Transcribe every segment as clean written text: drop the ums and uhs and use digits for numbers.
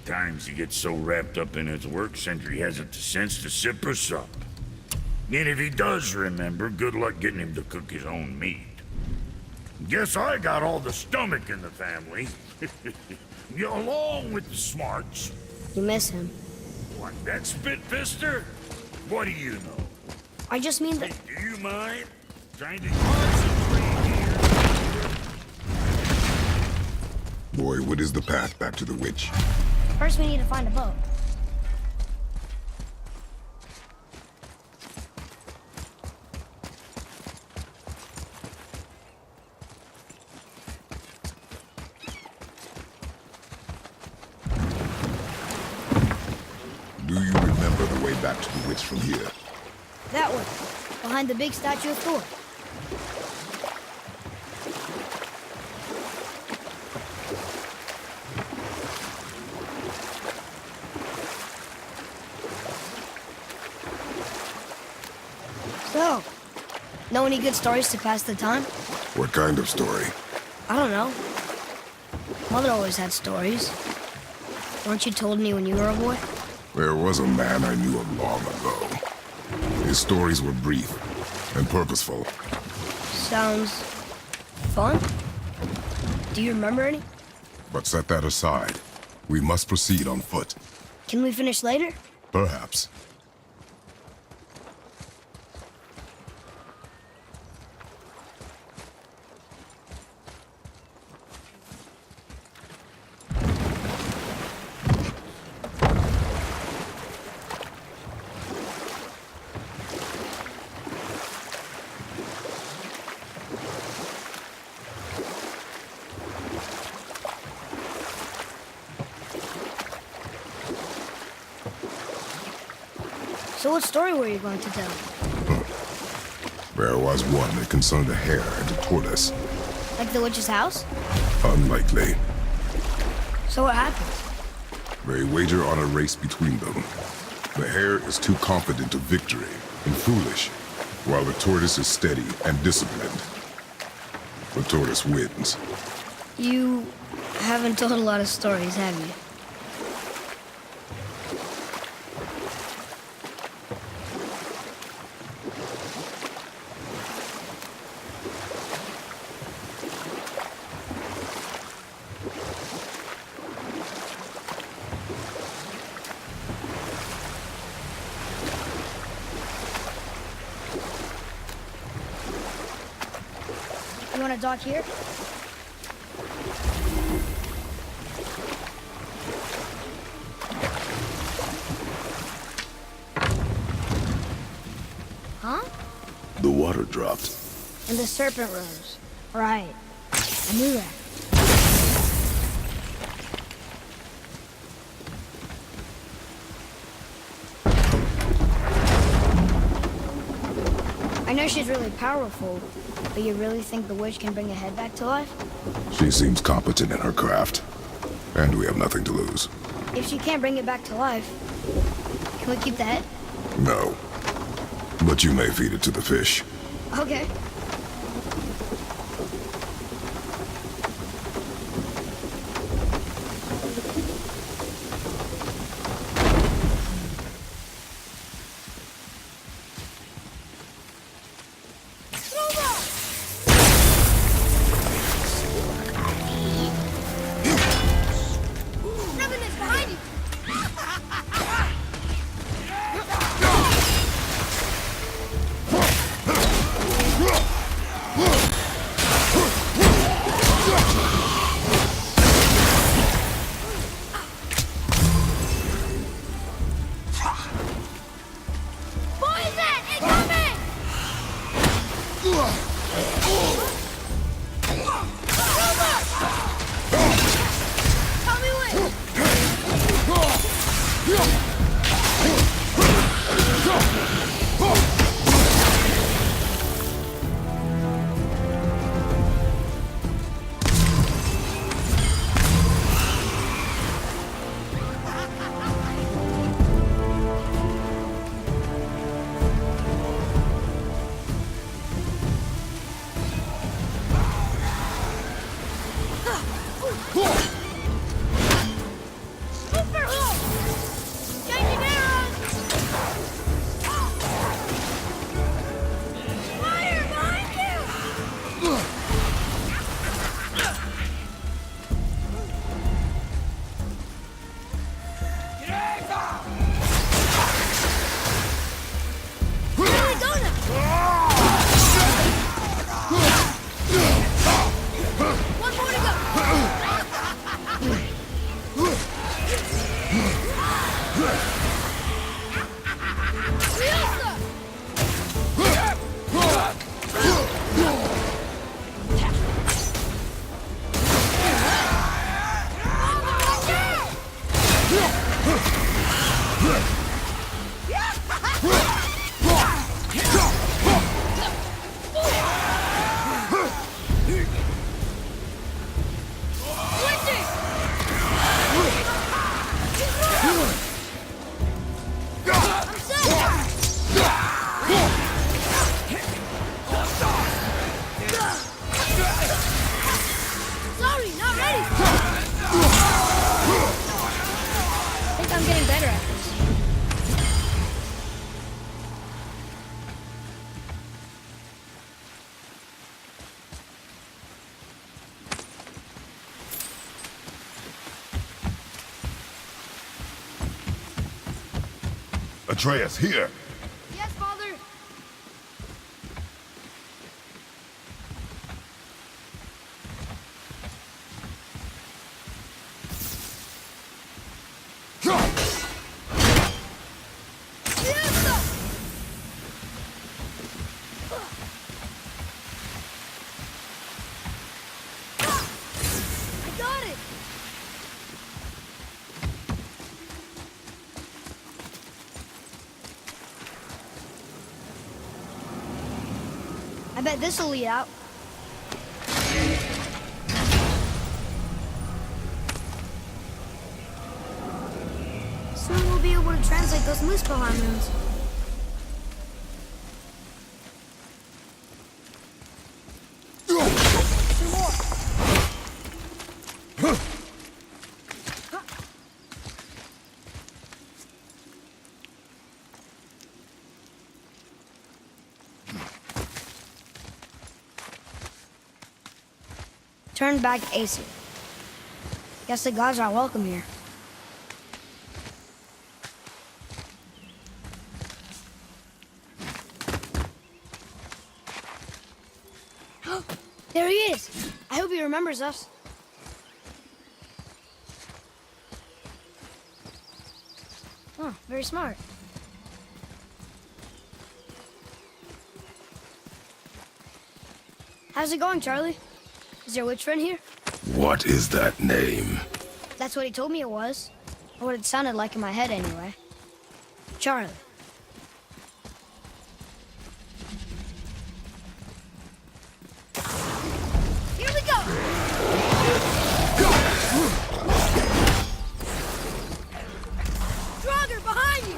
Times he gets so wrapped up in his work, Sentry hasn't the sense to sip or sup. And if he does remember, good luck getting him to cook his own meat. Guess I got all the stomach in the family. Along with the smarts. You miss him. What, that spit-fister? What do you know? I just mean that... Hey, do you mind? Trying to concentrate here. Boy, what is the path back to the witch? First we need to find a boat. Do you remember the way back to the witch from here? That way, behind the big statue of Thor. So, know any good stories to pass the time? What kind of story? I don't know. Mother always had stories. Weren't you told me when you were a boy? There was a man I knew of long ago. His stories were brief and purposeful. Sounds fun. Do you remember any? But set that aside. We must proceed on foot. Can we finish later? Perhaps. So what story were you going to tell? There was one that concerned a hare and a tortoise. Like the witch's house? Unlikely. So what happened? They wager on a race between them. The hare is too confident of victory and foolish, while the tortoise is steady and disciplined. The tortoise wins. You haven't told a lot of stories, have you? You want to dock here? Huh? The water dropped. And the serpent rose. Right. I knew that. I know she's really powerful, but you really think the witch can bring a head back to life? She seems competent in her craft, and we have nothing to lose. If she can't bring it back to life, can we keep the head? No. But you may feed it to the fish. Okay. Sorry, not ready. I think I'm getting better at this. Atreus, here! Yes, Father. I got it. I bet this'll lead out. Soon we'll be able to translate those Muspelheim runes. Some more. Turn back Aesir. Guess the gods are welcome here. There he is! I hope he remembers us. Oh, very smart. How's it going, Charlie? Is your witch friend here? What is that name? That's what he told me it was. Or what it sounded like in my head, anyway. Charlie. Here we go! Draugr, behind you!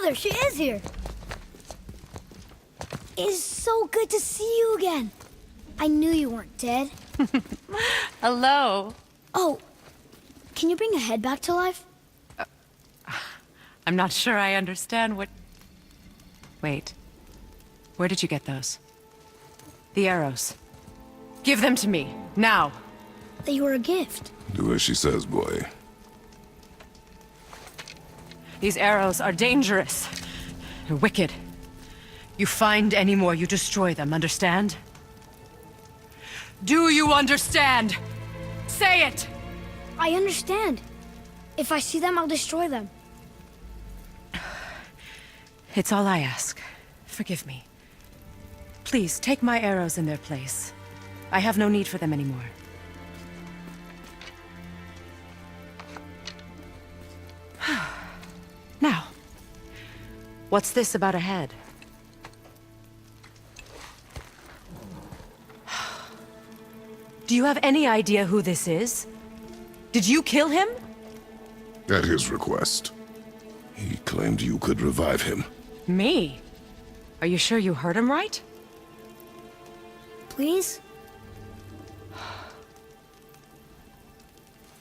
Mother, she is here. It's so good to see you again. I knew you weren't dead. Hello. Oh, can you bring a head back to life? I'm not sure I understand what... Wait. Where did you get those? The arrows. Give them to me, now. They were a gift. Do as she says, boy. These arrows are dangerous. They're wicked. You find any more, you destroy them, understand? Do you understand? Say it! I understand. If I see them, I'll destroy them. It's all I ask. Forgive me. Please, take my arrows in their place. I have no need for them anymore. Now, what's this about a head? Do you have any idea who this is? Did you kill him? At his request. He claimed you could revive him. Me? Are you sure you heard him right? Please?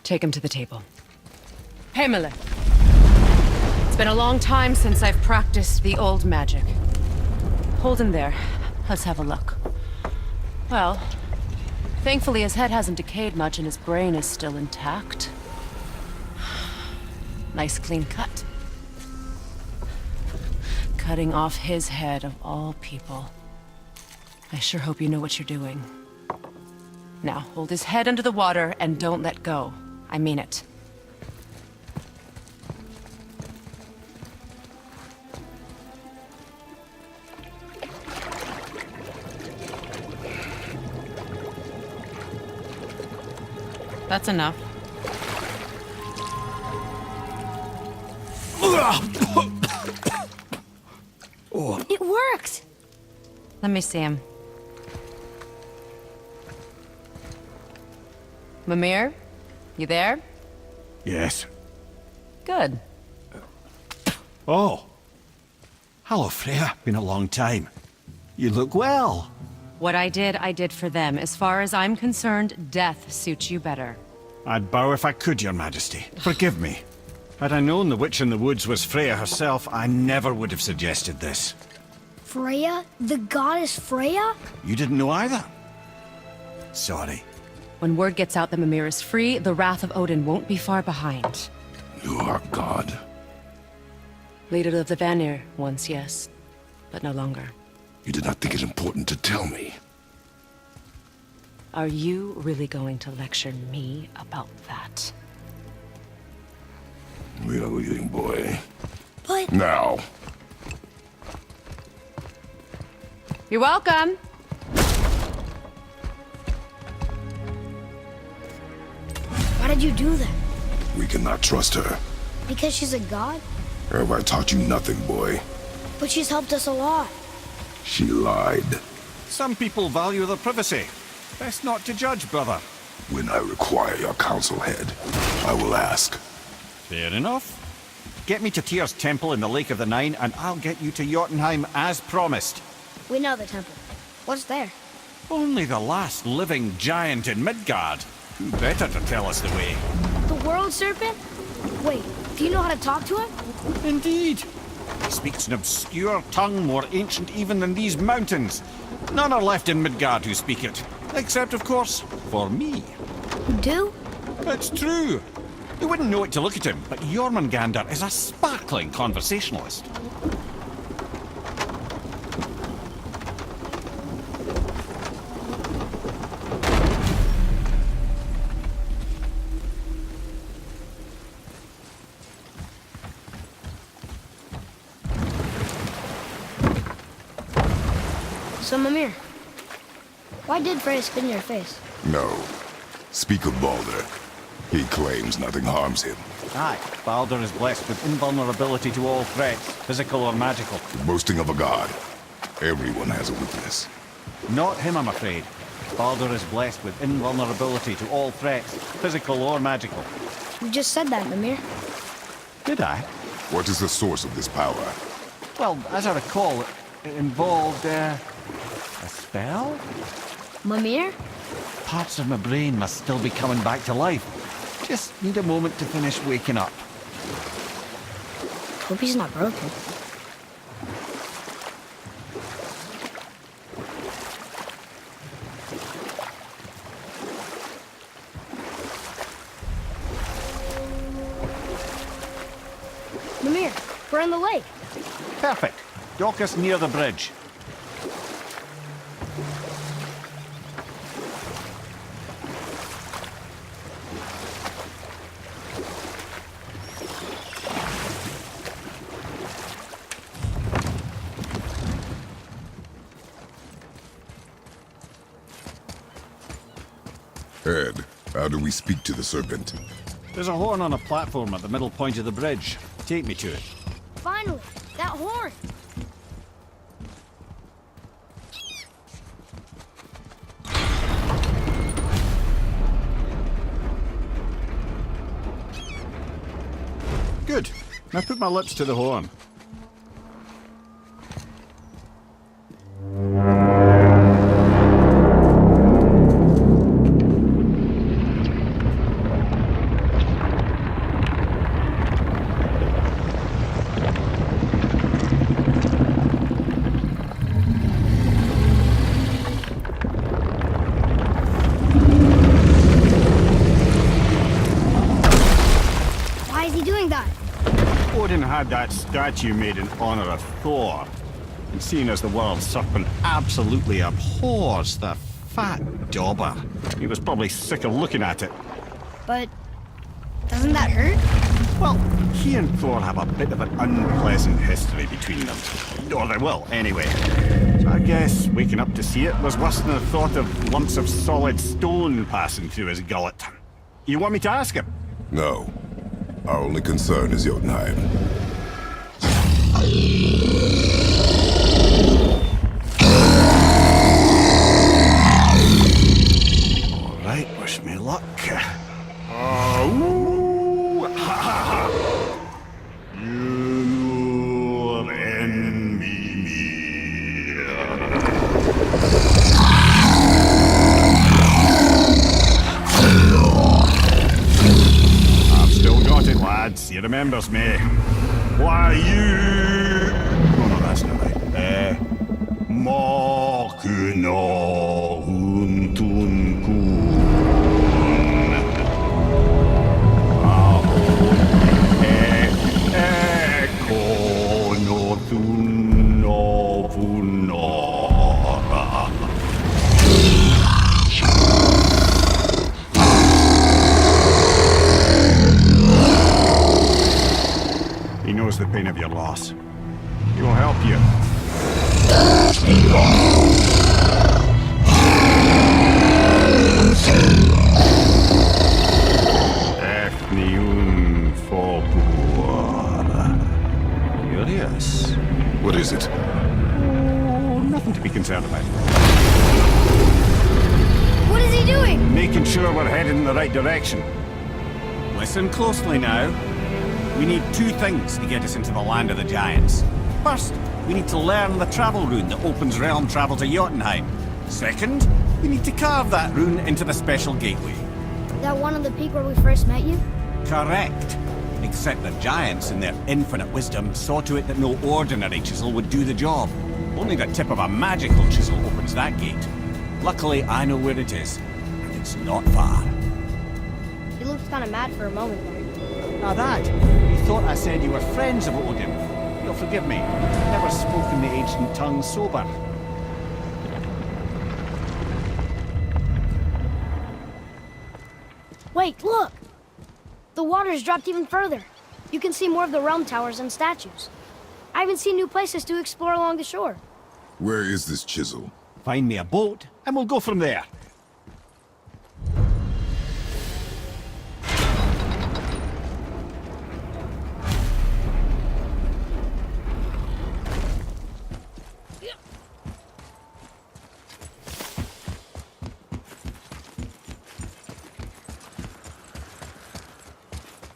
Take him to the table. Pamela. It's been a long time since I've practiced the old magic. Hold him there. Let's have a look. Well, thankfully his head hasn't decayed much and his brain is still intact. Nice clean cut. Cutting off his head of all people. I sure hope you know what you're doing. Now, hold his head under the water and don't let go. I mean it. That's enough. It worked! Let me see him. Mimir? You there? Yes. Good. Oh. Hello, Freya. Been a long time. You look well. What I did for them. As far as I'm concerned, death suits you better. I'd bow if I could, Your Majesty. Forgive me. Had I known the witch in the woods was Freya herself, I never would have suggested this. Freya? The goddess Freya? You didn't know either? Sorry. When word gets out that Mimir is free, the wrath of Odin won't be far behind. You are God. Leader of the Vanir, once yes, but no longer. You did not think it important to tell me. Are you really going to lecture me about that? We are leaving, boy. But... Now. You're welcome! Why did you do that? We cannot trust her. Because she's a god? Have I taught you nothing, boy? But she's helped us a lot. She lied. Some people value their privacy. Best not to judge, brother. When I require your council head, I will ask. Fair enough. Get me to Tyr's temple in the Lake of the Nine, and I'll get you to Jotunheim as promised. We know the temple. What's there? Only the last living giant in Midgard. Who better to tell us the way? The world serpent? Wait, do you know how to talk to him? Indeed. He speaks an obscure tongue more ancient even than these mountains. None are left in Midgard who speak it. Except, of course, for me. You do? It's true. You wouldn't know it to look at him, but Jormungandr is a sparkling conversationalist. So, Mimir, why did Freya spit in your face? No. Speak of Baldur. He claims nothing harms him. Aye, Baldur is blessed with invulnerability to all threats, physical or magical. The boasting of a god. Everyone has a weakness. Not him, I'm afraid. Baldur is blessed with invulnerability to all threats, physical or magical. You just said that, Mimir. Did I? What is the source of this power? Well, as I recall, it involved, a spell? Mimir? Parts of my brain must still be coming back to life. Just need a moment to finish waking up. Hope he's not broken. Mimir, we're in the lake. Perfect. Dock us near the bridge. Ed, how do we speak to the serpent? There's a horn on a platform at the middle point of the bridge. Take me to it. Finally, that horn. Good. Now put my lips to the horn. Why is he doing that? Odin had that statue made in honor of Thor. And seeing as the world serpent absolutely abhors the fat dauber, he was probably sick of looking at it. But doesn't that hurt? Well, he and Thor have a bit of an unpleasant history between them. Or they will, anyway. So I guess waking up to see it was worse than the thought of lumps of solid stone passing through his gullet. You want me to ask him? No. Our only concern is Jotunheim. All right, wish me luck. Ooh, ha, ha, ha. You'll envy me. I've still got it, lads. He remembers me. Why, you... Oh, no, that's not right. Makuna huntunkun. He knows the pain of your loss. He will help you. Efniun Fobur. Curious. What is it? Oh, nothing to be concerned about. What is he doing? Making sure we're headed in the right direction. Listen closely now. We need two things to get us into the land of the giants. First, we need to learn the travel rune that opens realm travel to Jotunheim. Second, we need to carve that rune into the special gateway. That one on the peak where we first met you? Correct. Except the giants, in their infinite wisdom, saw to it that no ordinary chisel would do the job. Only the tip of a magical chisel opens that gate. Luckily, I know where it is, and it's not far. He looked kind of mad for a moment there. Now that, you thought I said you were friends of Odin. You'll forgive me. Never spoken the ancient tongue sober. Wait, look! The water's dropped even further. You can see more of the realm towers and statues. I even see new places to explore along the shore. Where is this chisel? Find me a boat, and we'll go from there.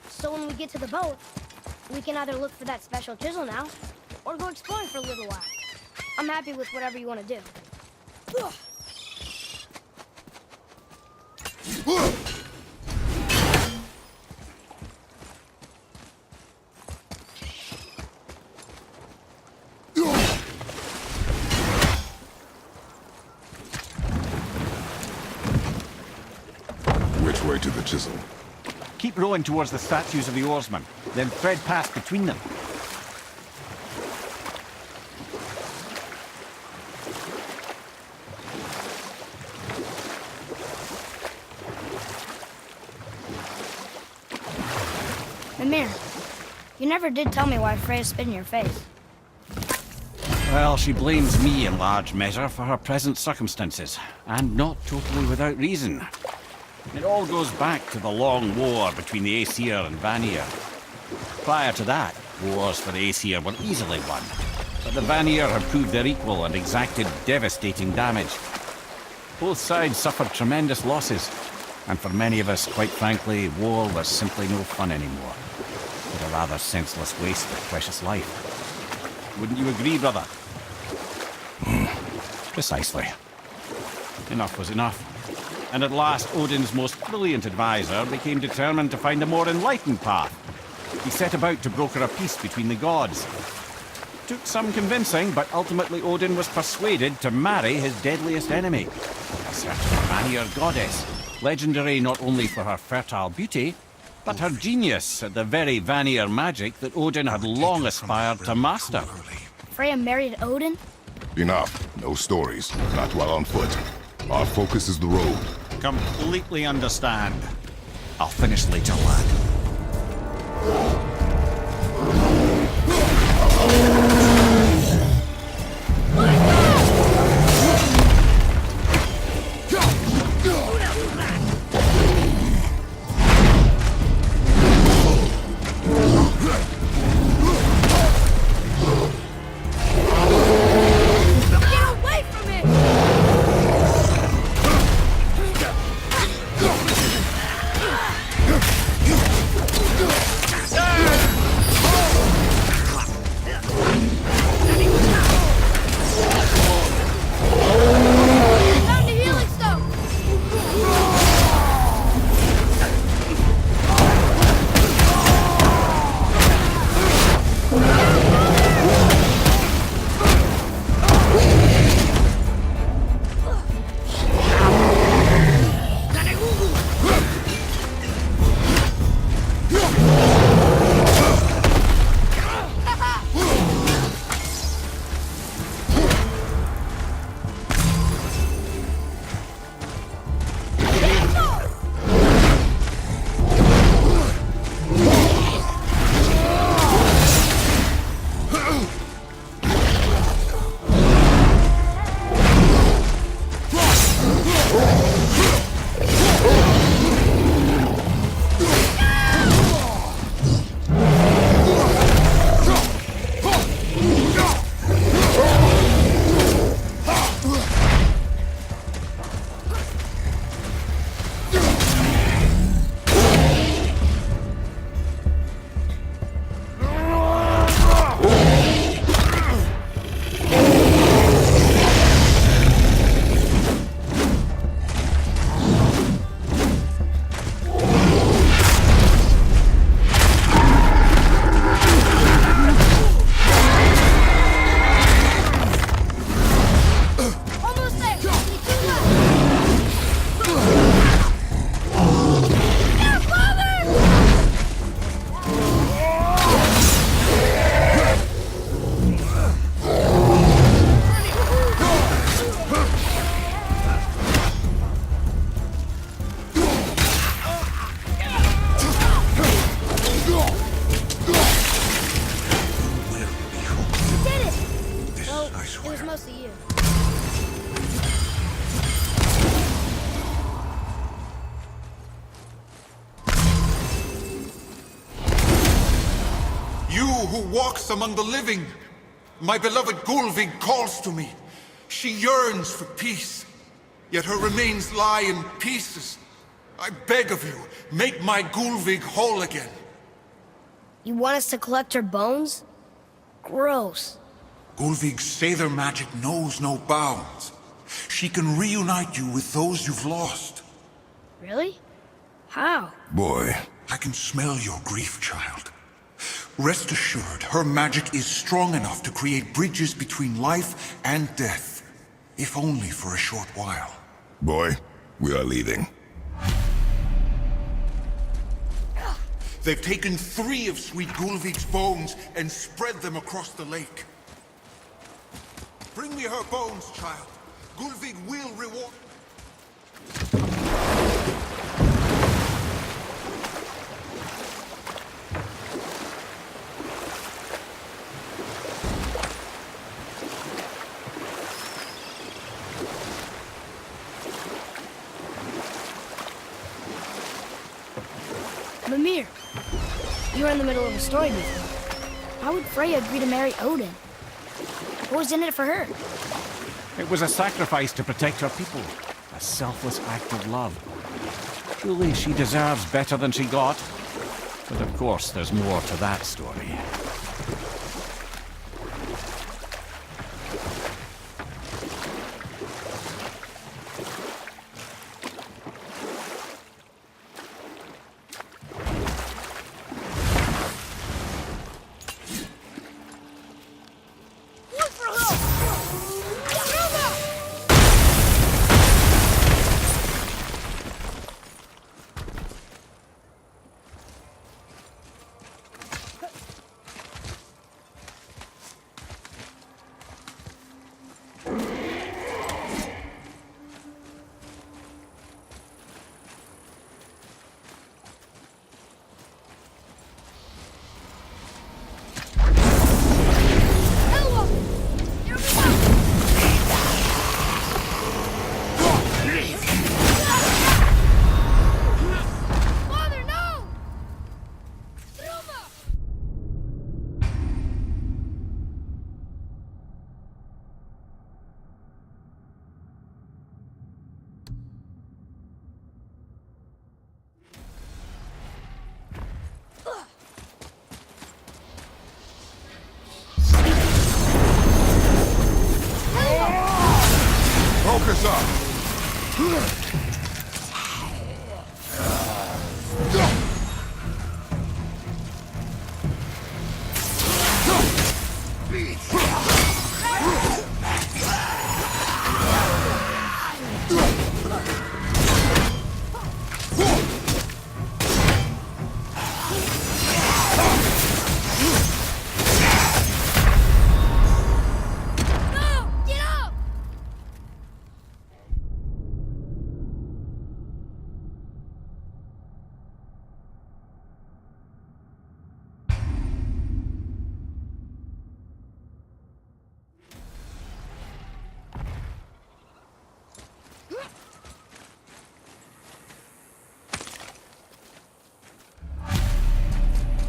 So when we get to the boat, we can either look for that special chisel now, or go exploring for a little while. I'm happy with whatever you want to do. Ugh. Which way to the chisel? Keep rowing towards the statues of the oarsmen, then thread past between them. Mimir, you never did tell me why Freya spit in your face. Well, she blames me in large measure for her present circumstances, and not totally without reason. It all goes back to the long war between the Aesir and Vanir. Prior to that, wars for the Aesir were easily won, but the Vanir had proved their equal and exacted devastating damage. Both sides suffered tremendous losses, and for many of us, quite frankly, war was simply no fun anymore. But a rather senseless waste of precious life. Wouldn't you agree, brother? Precisely. Enough was enough. And at last, Odin's most brilliant advisor became determined to find a more enlightened path. He set about to broker a peace between the gods. Took some convincing, but ultimately Odin was persuaded to marry his deadliest enemy, a certain Vanir goddess, legendary not only for her fertile beauty, but her genius at the very Vanir magic that Odin had long aspired to master. Freya married Odin? Enough. No stories. Not while on foot. Our focus is the road. Completely understand. I'll finish later, lad. who walks among the living. My beloved Gulvig calls to me. She yearns for peace, yet her remains lie in pieces. I beg of you, make my Gulvig whole again. You want us to collect her bones? Gross. Gulvig's Sather magic knows no bounds. She can reunite you with those you've lost. Really? How? Boy, I can smell your grief, child. Rest assured, her magic is strong enough to create bridges between life and death, if only for a short while. boy, we are leaving. They've taken 3 of Sweet Gulvig's bones and spread them across the lake. Bring me her bones, child. Gulvig will reward... Mimir, you were in the middle of a story before. Why would Freya agree to marry Odin? What was in it for her? It was a sacrifice to protect her people. A selfless act of love. Truly, she deserves better than she got. But of course, there's more to that story. Focus up!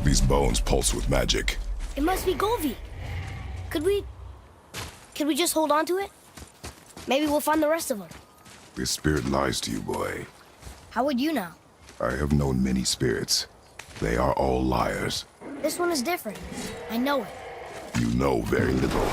These bones pulse with magic. It must be Golvi. Could we just hold on to it? Maybe we'll find the rest of them. This spirit lies to you, boy. How would you know? I have known many spirits. They are all liars. This one is different. I know it. You know very little.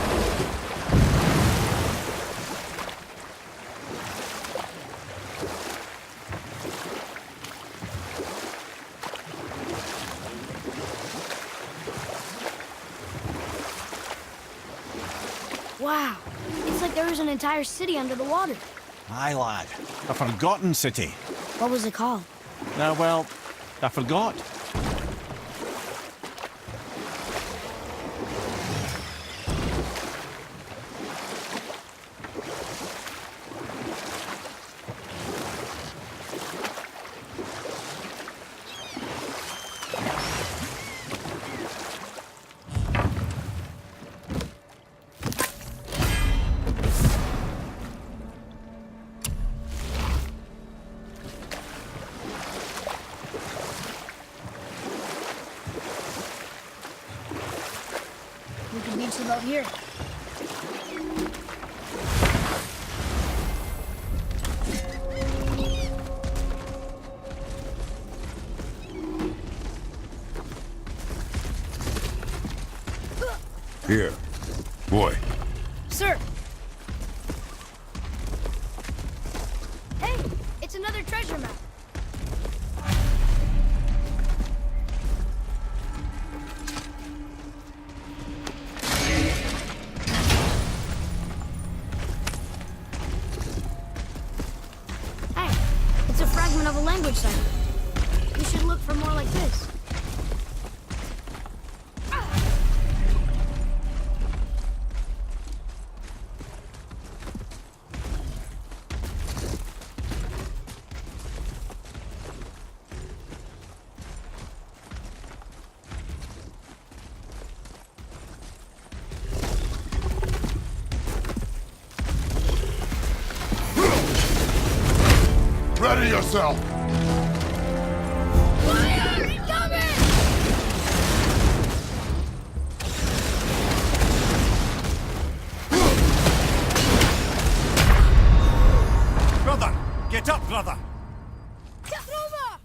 Wow. It's like there was an entire city under the water. Aye, lad. A forgotten city. What was it called? Well, I forgot. We could beach them out here. Here. Boy. Sir! Hey, it's another treasure map. Hey, it's a fragment of a language cipher. We should look for more like this. Ready yourself! Fire! Incoming! Brother! Get up, brother! Katrova!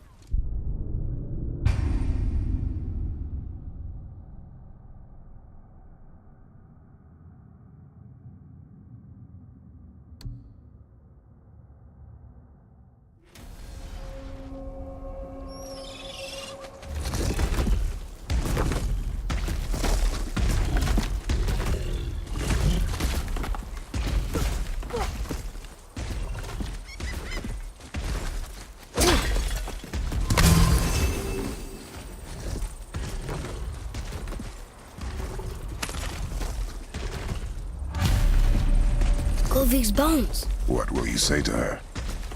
Govig's bones. What will you say to her?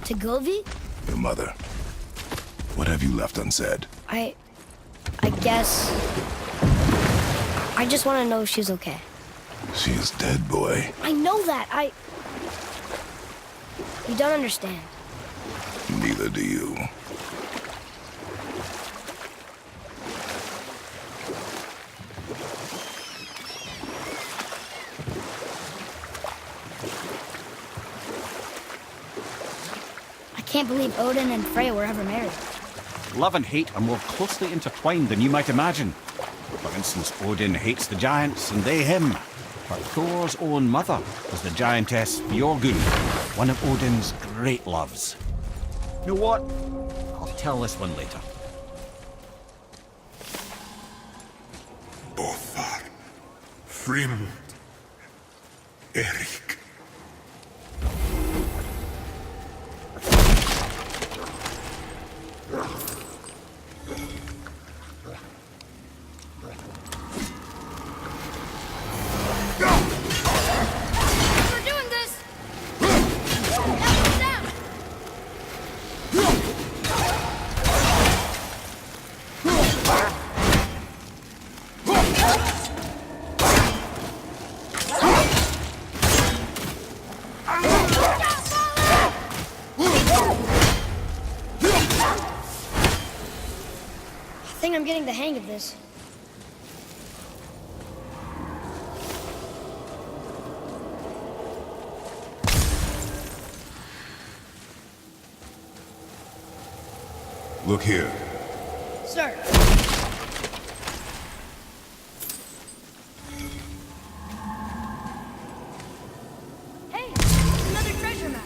To Govig? Your mother. What have you left unsaid? I guess... I just want to know if she's okay. She is dead, boy. I know that. You don't understand. Neither do you. I can't believe Odin and Freya were ever married. Love and hate are more closely intertwined than you might imagine. For instance, Odin hates the giants and they him. But Thor's own mother was the giantess Björgund, one of Odin's great loves. You know what? I'll tell this one later. Bothar, Frimund, Erik. We're doing this! Now down! I think I'm getting the hang of this. Look here. Sir. Hey, it's another treasure map.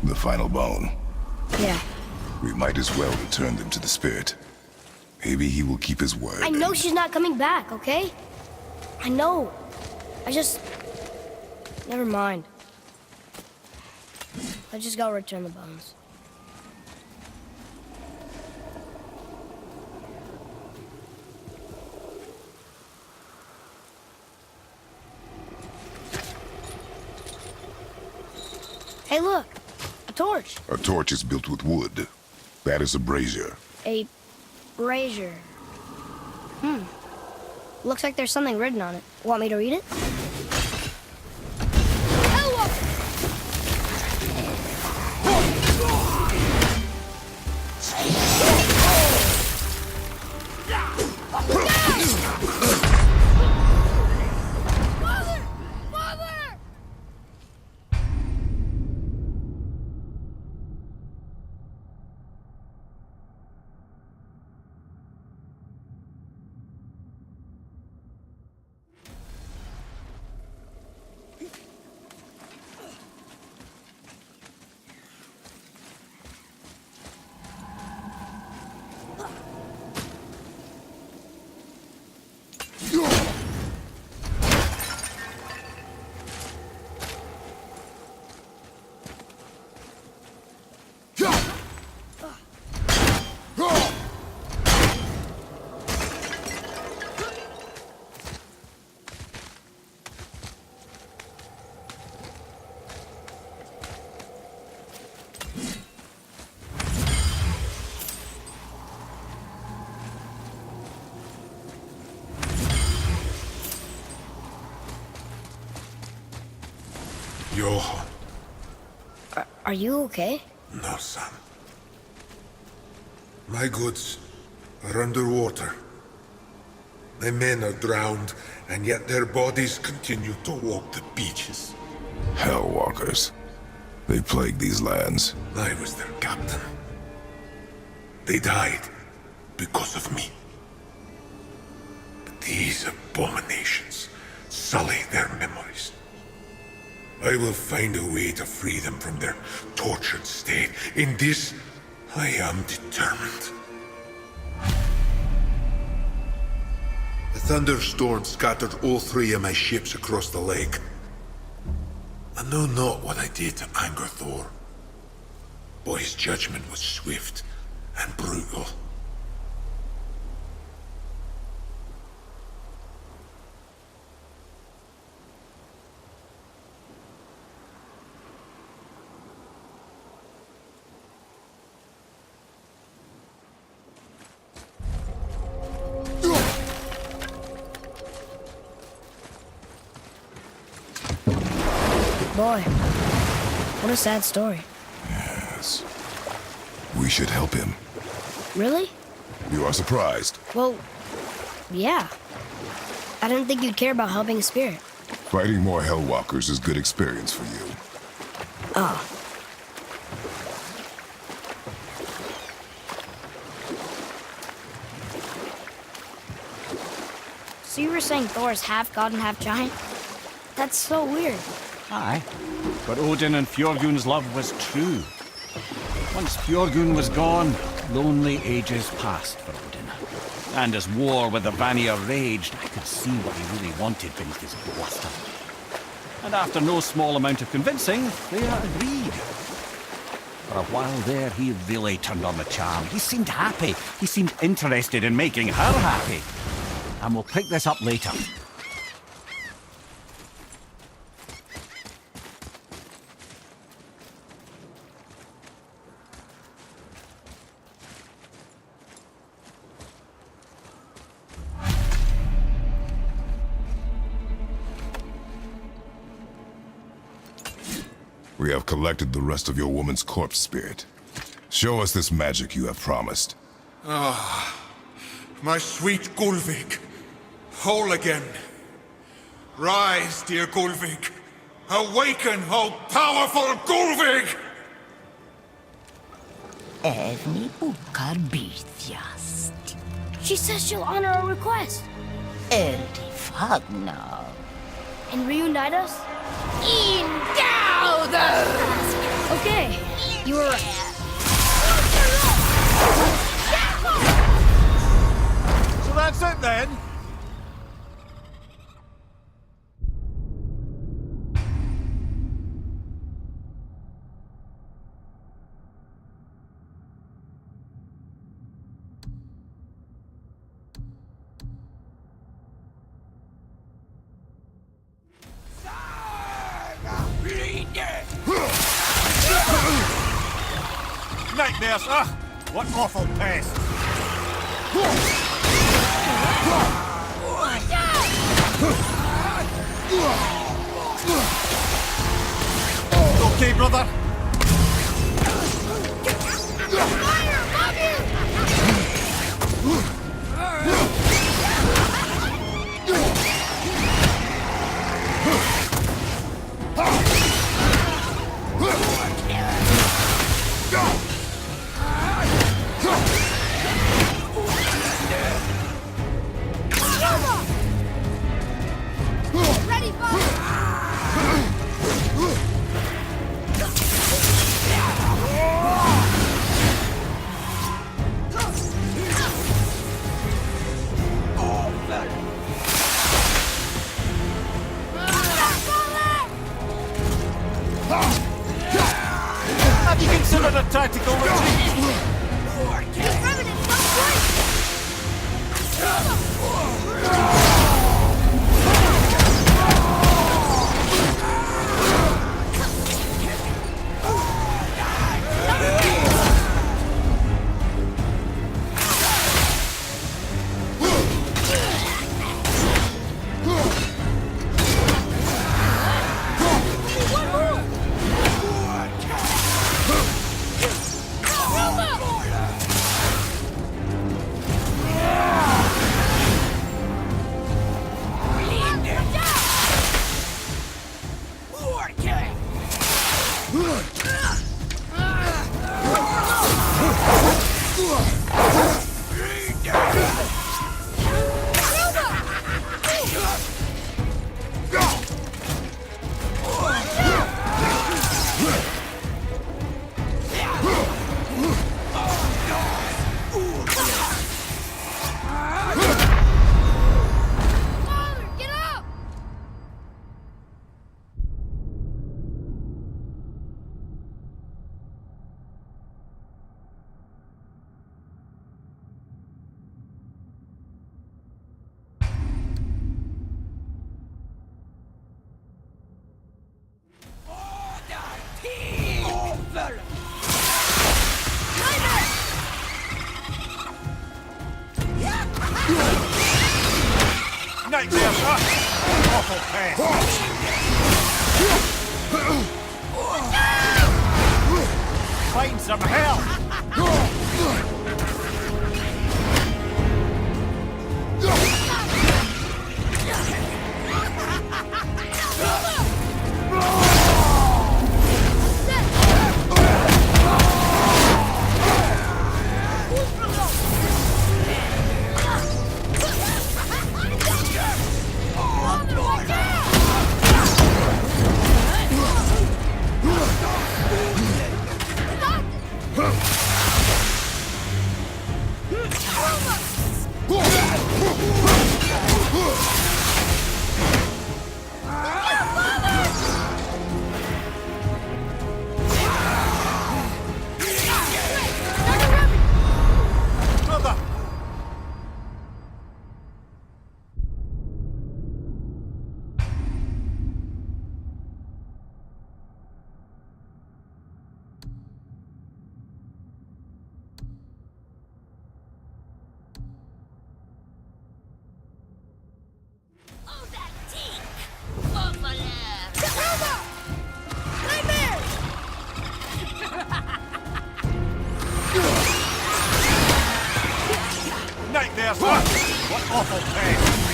The final bone. Yeah. We might as well return them to the spirit. Maybe he will keep his word. I know she's not coming back, okay? I know. I just... Never mind. I just gotta return the bones. Hey, look. A torch. A torch is built with wood. That is a brazier. A brazier. Looks like there's something written on it. Want me to read it? Johan. Are you okay? No, son. My goods are underwater. My men are drowned, and yet their bodies continue to walk the beaches. Hellwalkers. They plague these lands. I was their captain. They died because of me. But these abominations sully their memories. I will find a way to free them from their tortured state. In this, I am determined. A thunderstorm scattered all 3 of my ships across the lake. I know not what I did to anger Thor, but his judgment was swift and brutal. Boy, what a sad story. Yes. We should help him. Really? You are surprised. Well, yeah. I didn't think you'd care about helping a spirit. Fighting more Hellwalkers is good experience for you. Oh. So you were saying Thor's half god and half giant? That's so weird. Aye, but Odin and Fjorgun's love was true. Once Fjorgun was gone, lonely ages passed for Odin. And as war with the Vanir raged, I could see what he really wanted beneath his bluster. And after no small amount of convincing, they agreed. For a while there, he really turned on the charm. He seemed happy. He seemed interested in making her happy. And we'll pick this up later. We have collected the rest of your woman's corpse spirit. Show us this magic you have promised. My sweet Gulvig, whole again. Rise, dear Gulvig. Awaken, O powerful Gulvig! Evni bukar bitjast. She says she'll honor our request Eldi fagnar. and reunite us? Ingauder! Okay, you were right. So that's it then? Nightmares, what awful pest! Okay, brother? Ready, fire! Have you considered a tactical retreat? Nightmare, sir! Awful pest! Find some help! Nightmare, sir! What awful pest!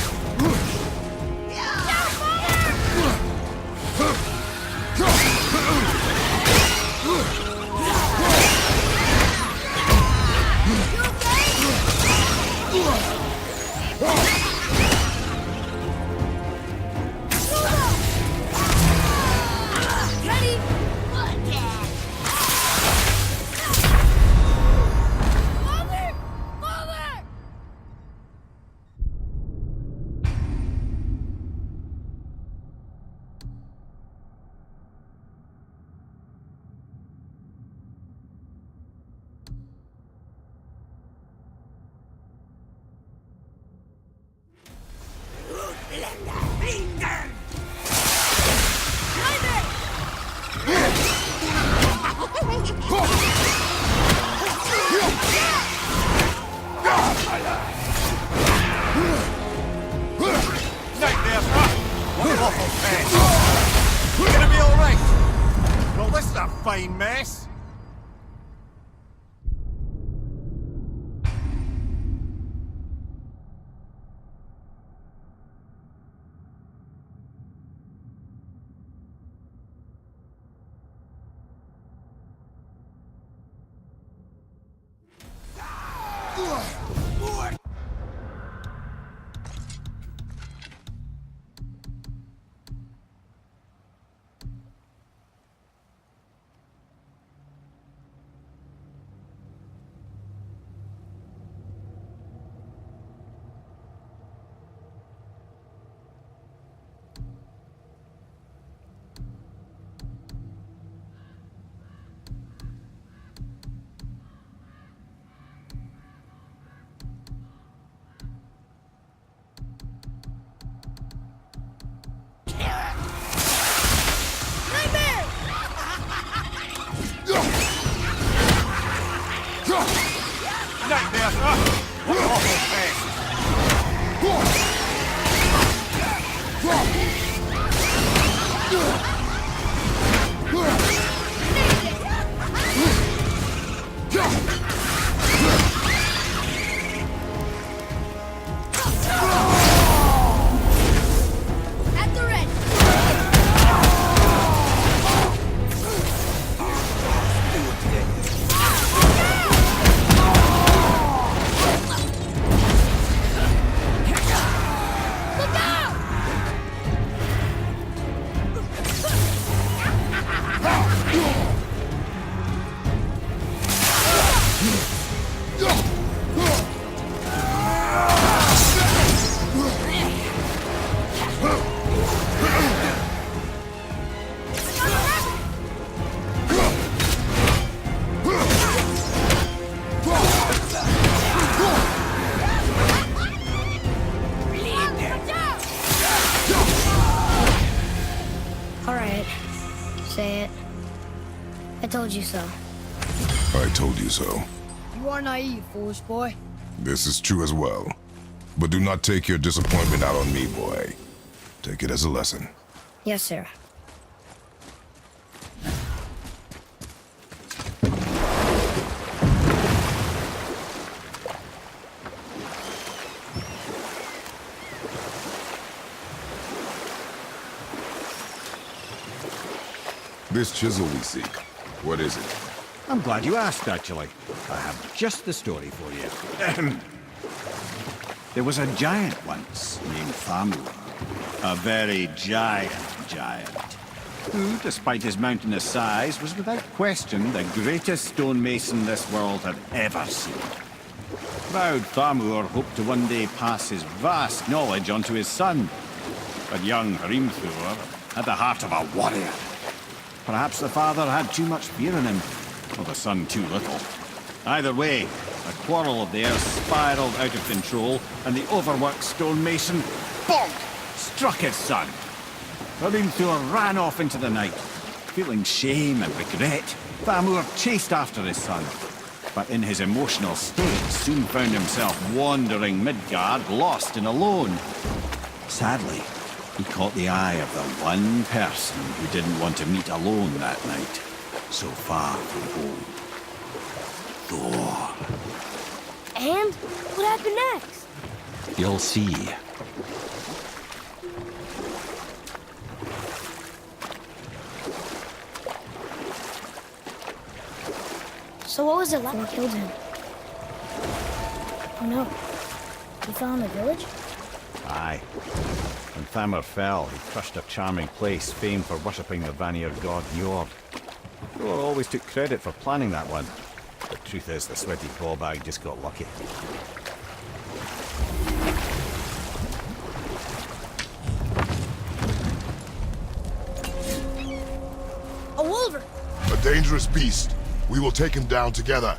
Nightmare, sir! What awful pest! We're gonna be alright! Well, this is a fine mess! Nightmare, sir! What awful pest! Say it. I told you so. I told you so. You are naive, foolish boy. This is true as well. But do not take your disappointment out on me, boy. Take it as a lesson. Yes, sir. This chisel we seek, what is it? I'm glad you asked, actually. I have just the story for you. There was a giant once named Thamur. A very giant, who, despite his mountainous size, was without question the greatest stonemason this world had ever seen. Proud Thamur hoped to one day pass his vast knowledge on to his son. But young Hrimthur had the heart of a warrior. Perhaps the father had too much fear in him, or the son too little. Either way, a quarrel of theirs spiraled out of control, and the overworked stonemason, bonk, struck his son. Hrimthur ran off into the night. Feeling shame and regret, Thamur chased after his son, but in his emotional state soon found himself wandering Midgard, lost and alone. Sadly, he caught the eye of the one person who didn't want to meet alone that night, so far from home. Thor. And what happened next? You'll see. So what was it like when killed him? Oh no. He fell in the village? Aye. When Thamur fell, he crushed a charming place famed for worshipping the Vanir god Njord. Thor always took credit for planning that one. The truth is, the sweaty ballbag just got lucky. A wolver! A dangerous beast. We will take him down together.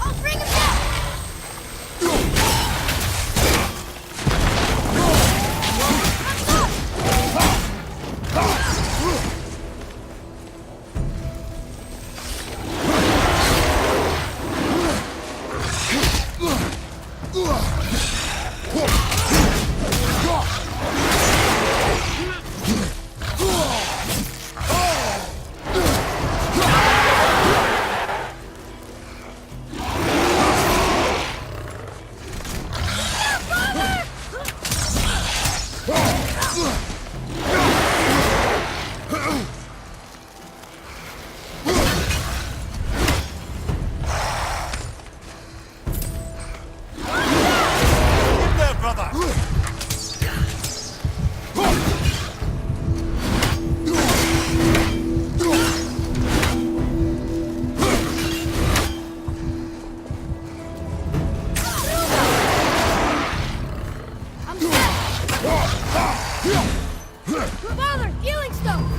I'll bring him down! Father, healing stone!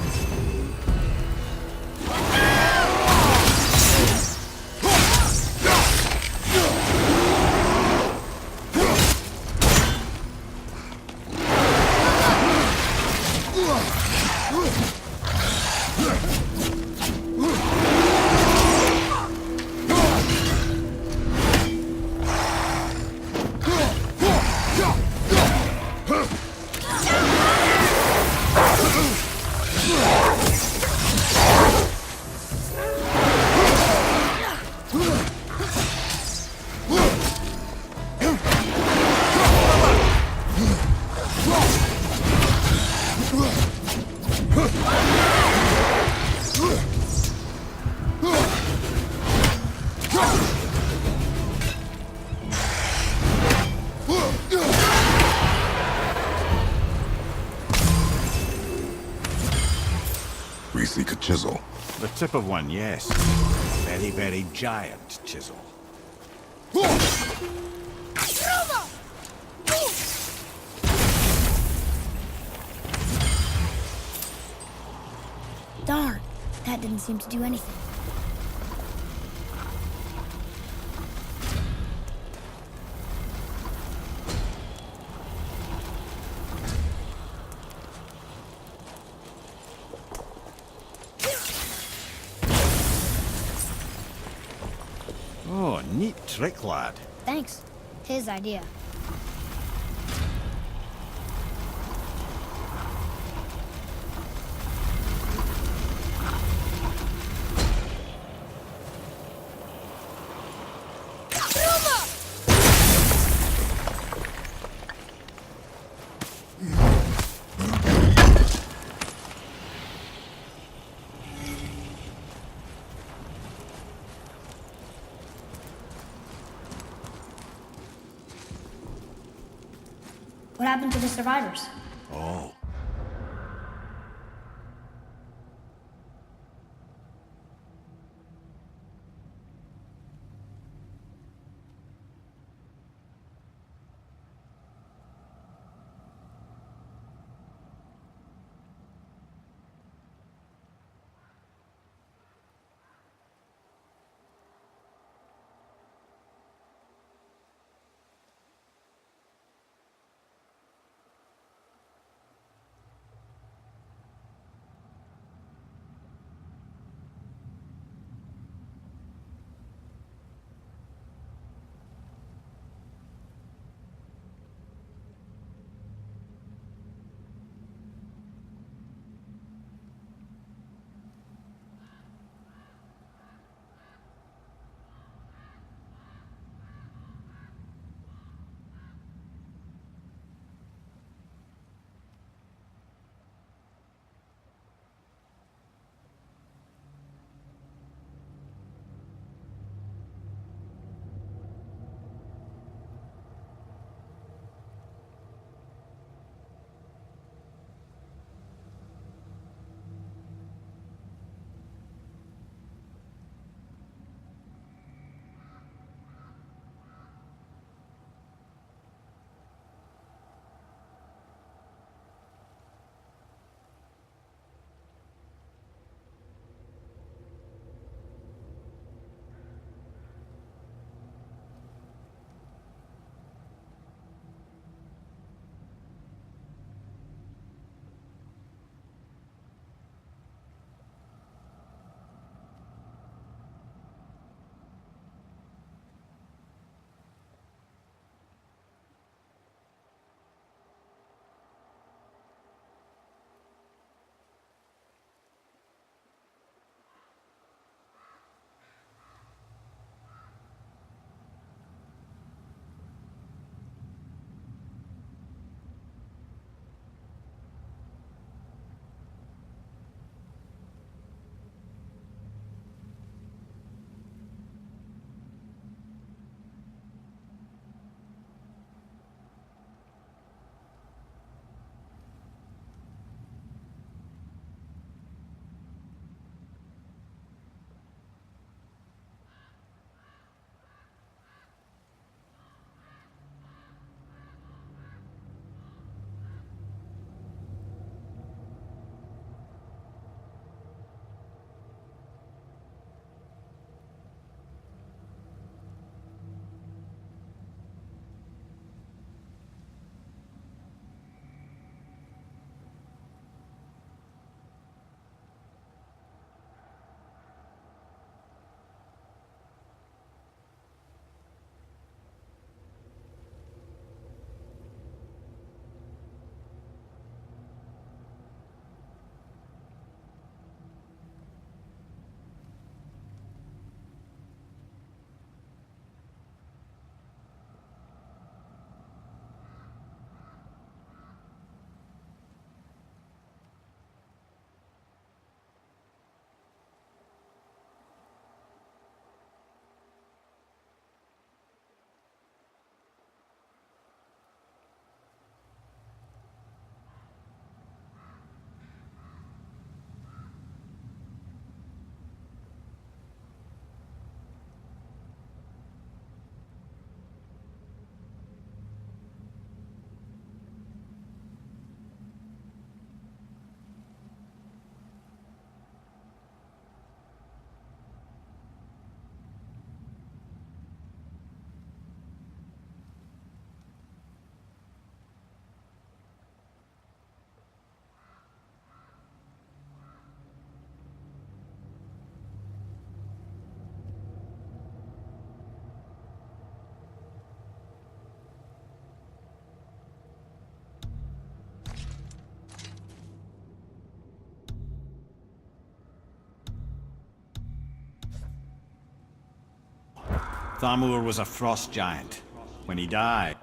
We seek a chisel. The tip of one, yes. Very, very giant chisel. Darn, that didn't seem to do anything. Neat trick, lad. Thanks. His idea. What happened to the survivors? Oh. Thamur was a frost giant. When he died...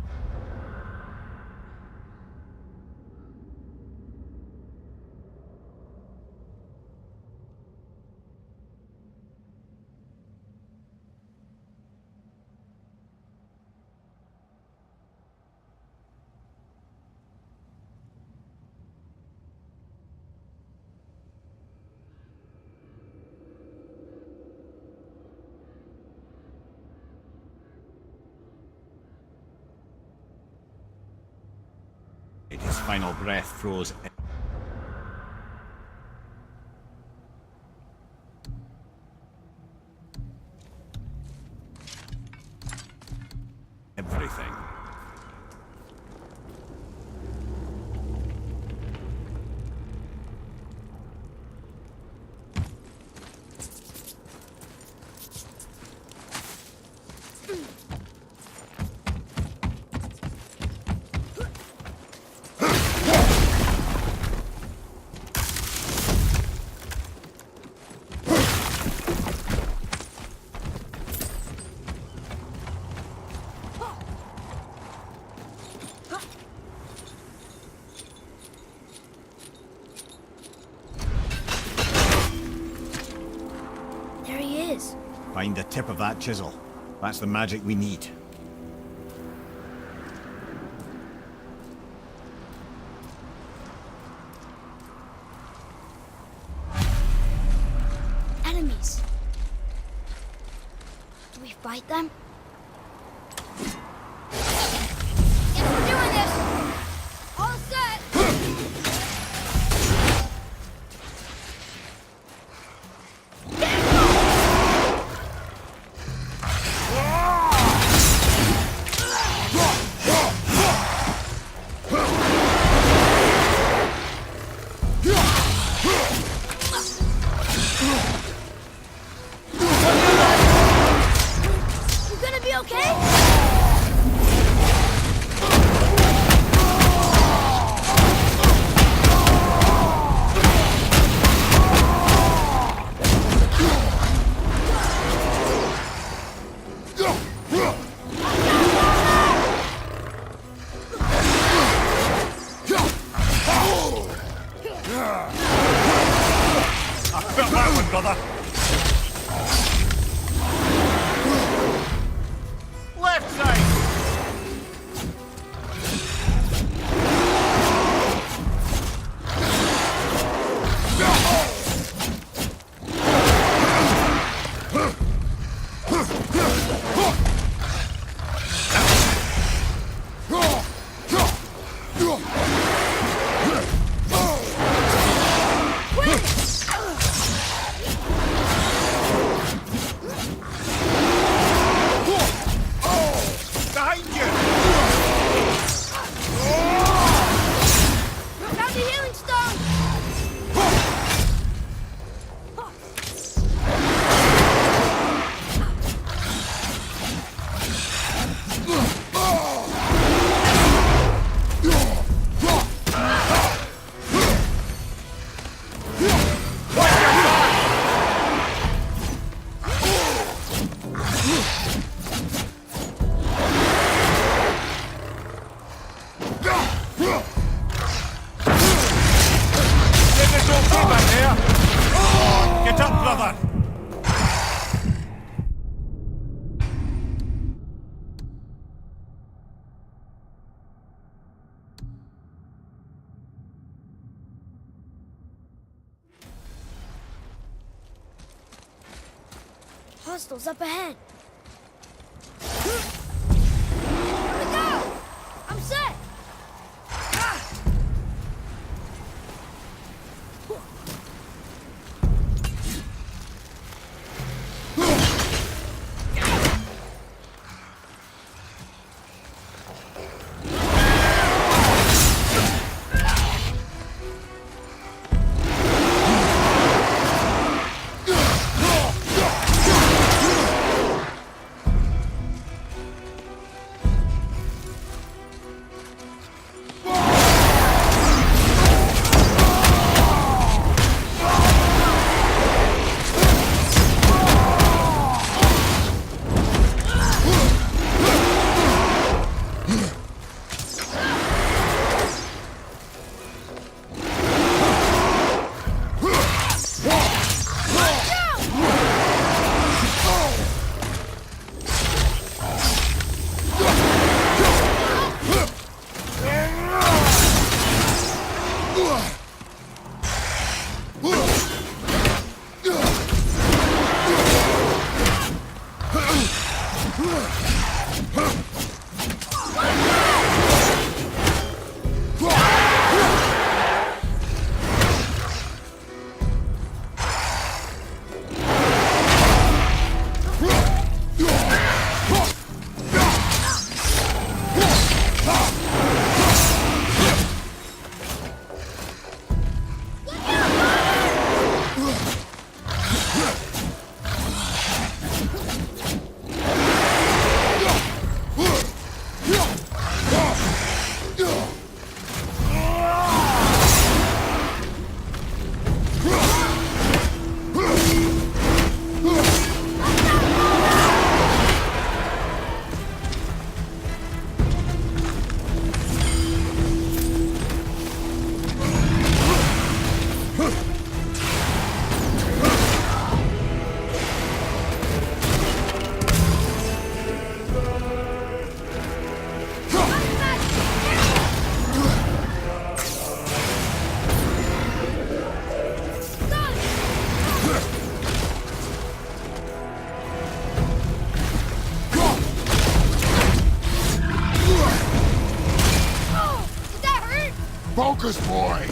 his final breath froze. Everything. Find the tip of that chisel. That's the magic we need. Enemies. Do we fight them? Yes, we're doing this! All set! Hostiles up ahead. Here we go! I'm set! boy.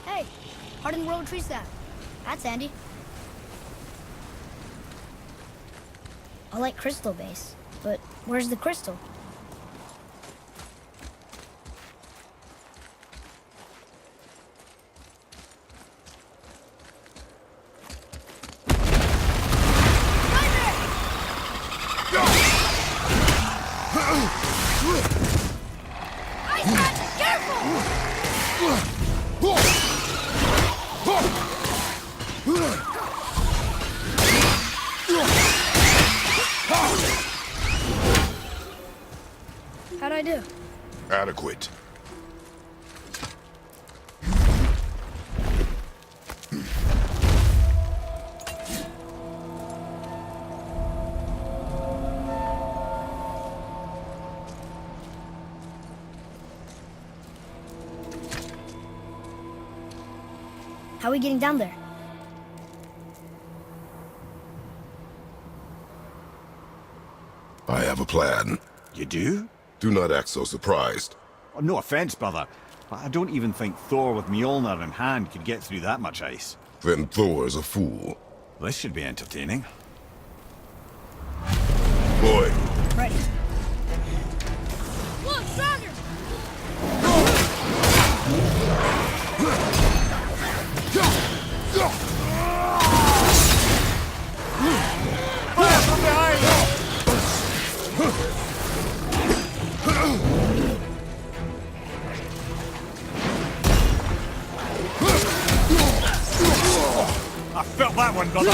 Hey, hardened road tree staff. That's handy. I like crystal base, but where's the crystal? How'd I do? Adequate. How are we getting down there? I have a plan. You do? Do not act so surprised. Oh, no offense, brother, but I don't even think Thor with Mjolnir in hand could get through that much ice. Then Thor is a fool. This should be entertaining. Boy, Ready. Look, stronger! Fire from behind! I felt that one, brother.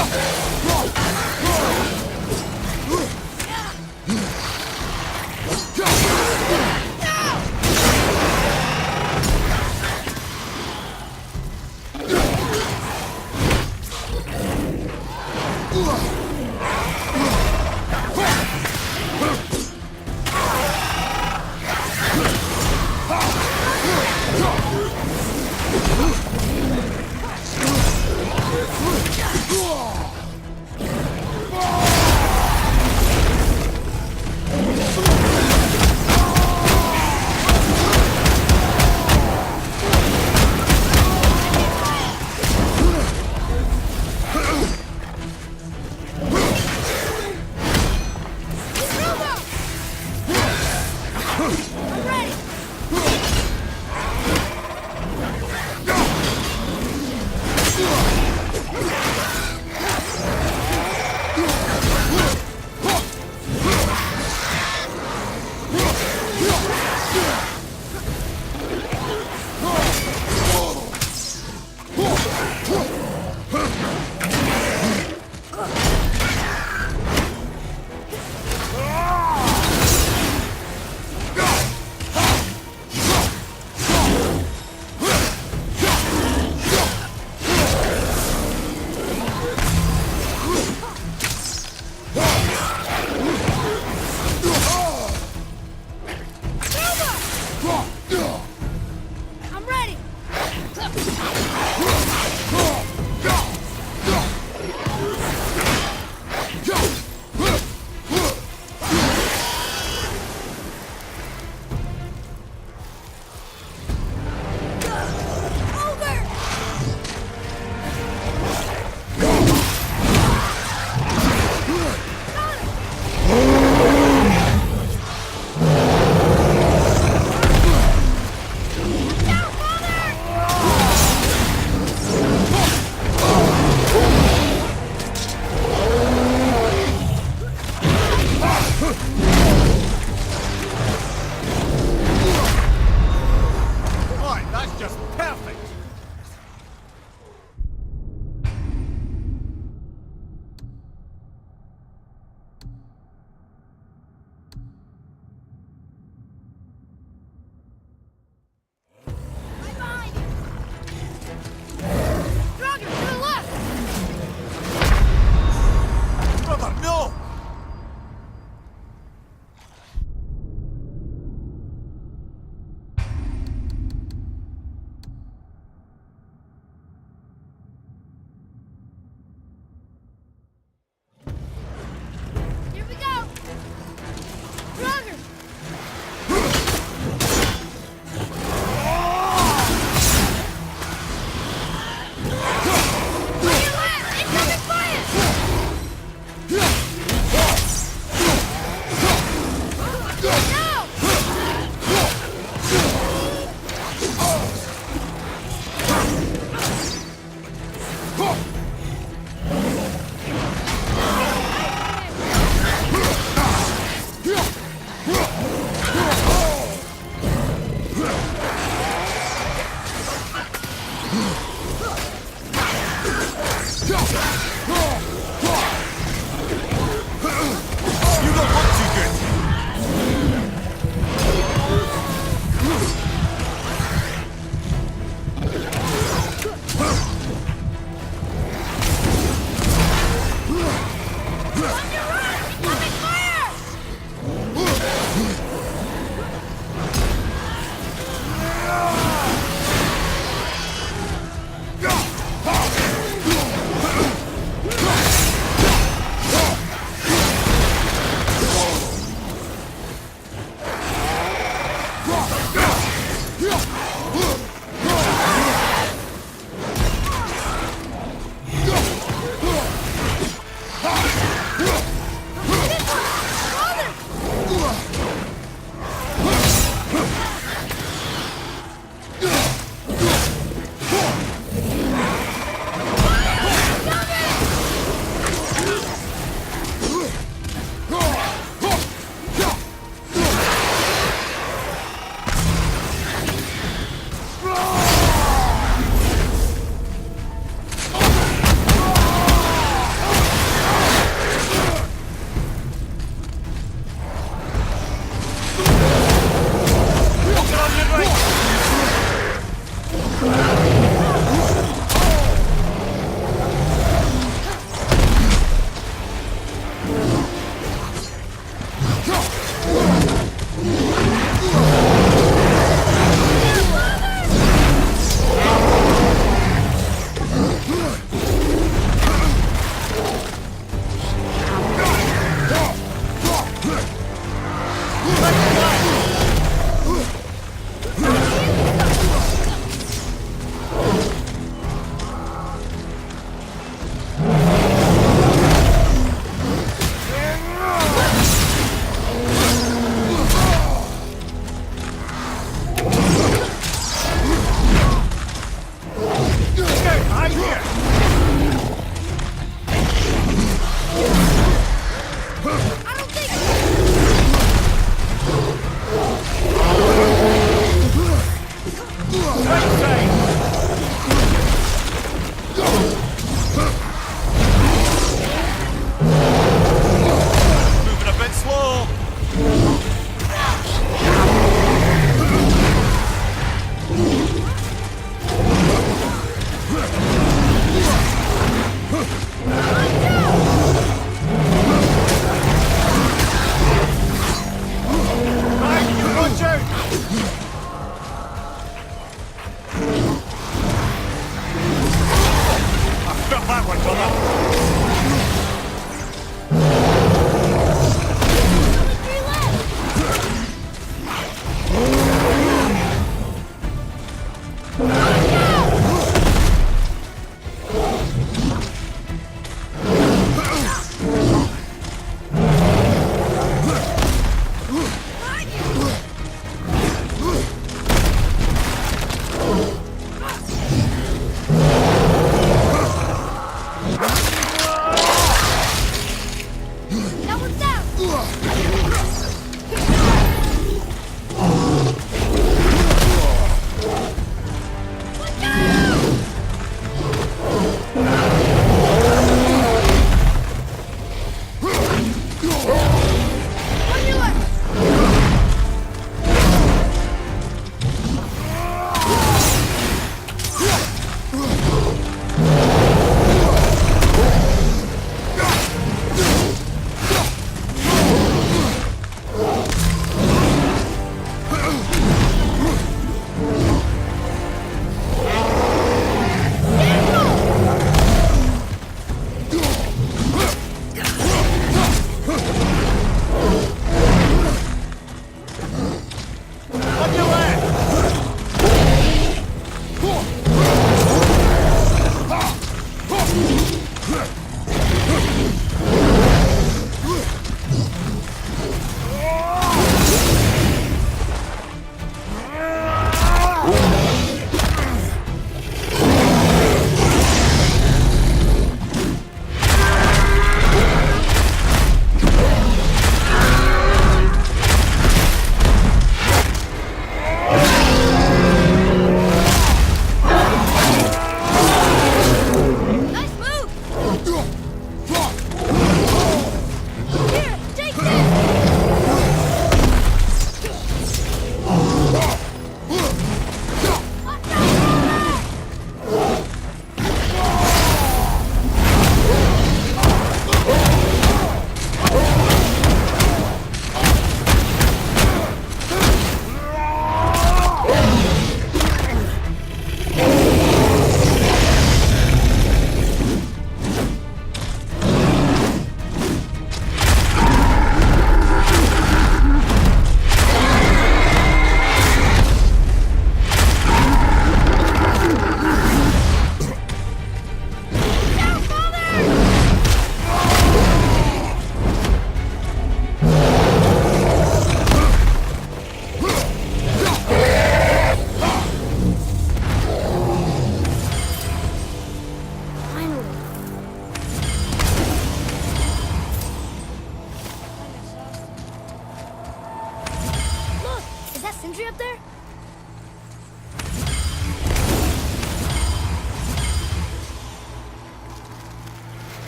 Sentry up there?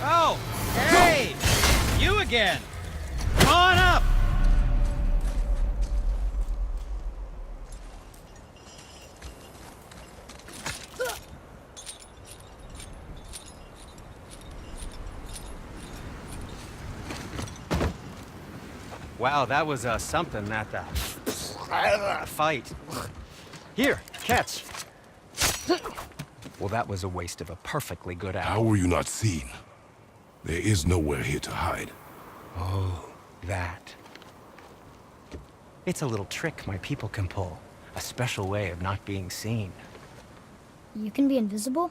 Oh, hey! You again! Come on up! Wow, that was something, that fight. Here, catch. Well, that was a waste of a perfectly good How hour. were you not seen? There is nowhere here to hide. Oh, that. It's a little trick my people can pull. A special way of not being seen. You can be invisible?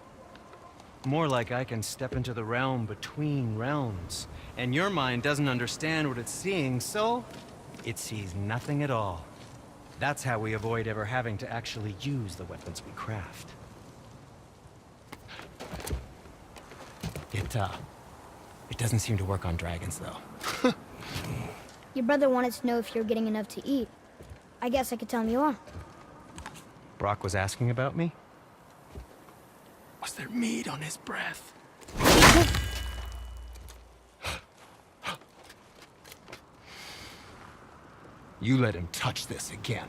More like I can step into the realm between realms. And your mind doesn't understand what it's seeing, so it sees nothing at all. That's how we avoid ever having to actually use the weapons we craft. It doesn't seem to work on dragons, though. Your brother wanted to know if you're getting enough to eat. I guess I could tell him you are. Brock was asking about me? Was there meat on his breath? You let him touch this again.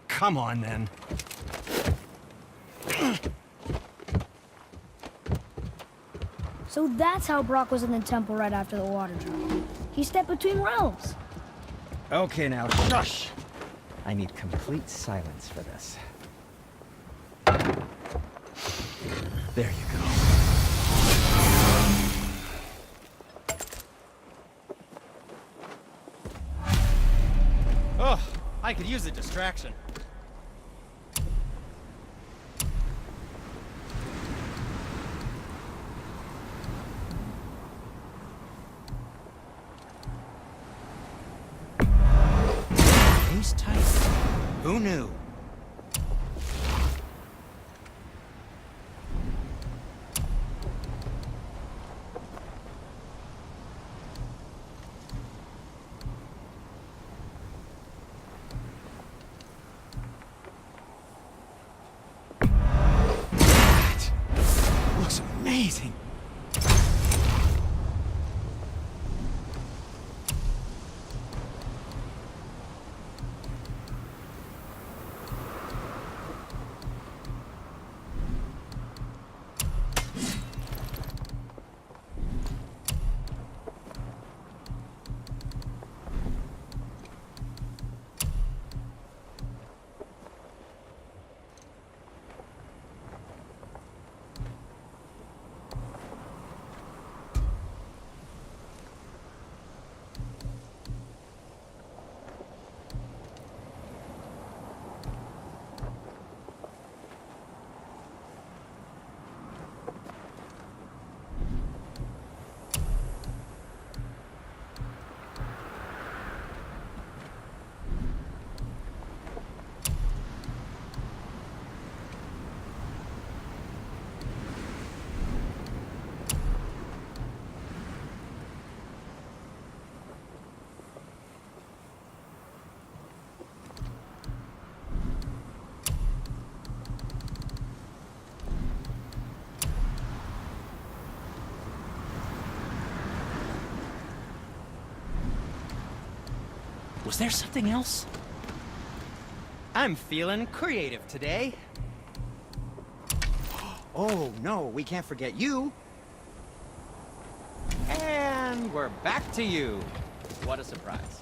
Come on, then. So that's how Brock was in the temple right after the water drop. He stepped between realms. Okay, now, shush! I need complete silence for this. There you go. Oh, I could use a distraction. These types? Who knew? Was there something else? I'm feeling creative today. Oh, no, we can't forget you. And we're back to you. What a surprise.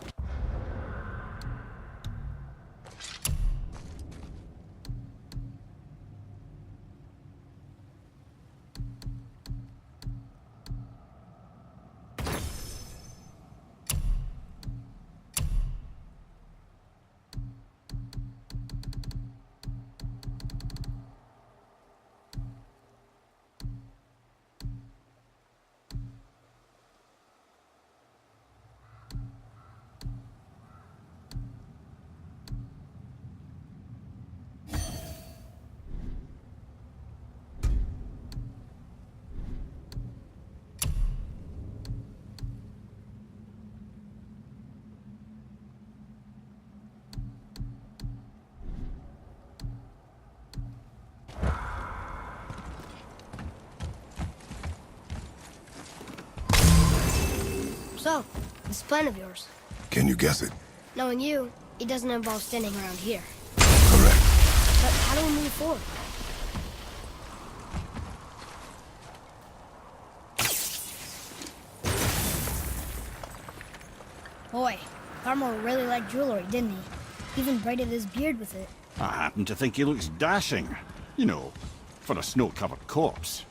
So, this plan of yours. Can you guess it? Knowing you, it doesn't involve standing around here. Correct. But how do we move forward? Boy, Tharmor really liked jewelry, didn't he? Even braided his beard with it. I happen to think he looks dashing. You know, for a snow-covered corpse.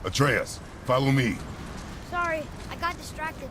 Atreus, follow me. Sorry, I got distracted.